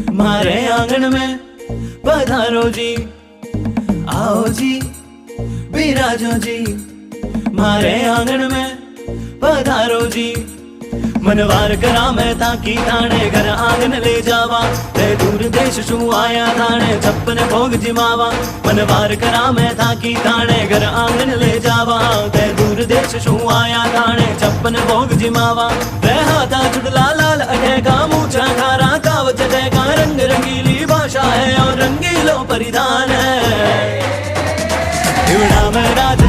मारे आंगन में पधारो जी, आओ जी बिराजो जी। मारे आंगन में पधारो जी, मनवार करा मैं ताकि थाने घर आंगन ले जावा। ते दूर देश शू आया थाने छप्पन भोग जिमावा। मनवार करा मैं ताकि थाने घर आंगन ले जावा। ते दूर देश शू आया थाने छप्पन भोग जिमावा। वे हाथा चुटला लाल अठे का मूछा खारा कावच का रंग रंगीली भाषा है और रंगीलो परिधान है। में राज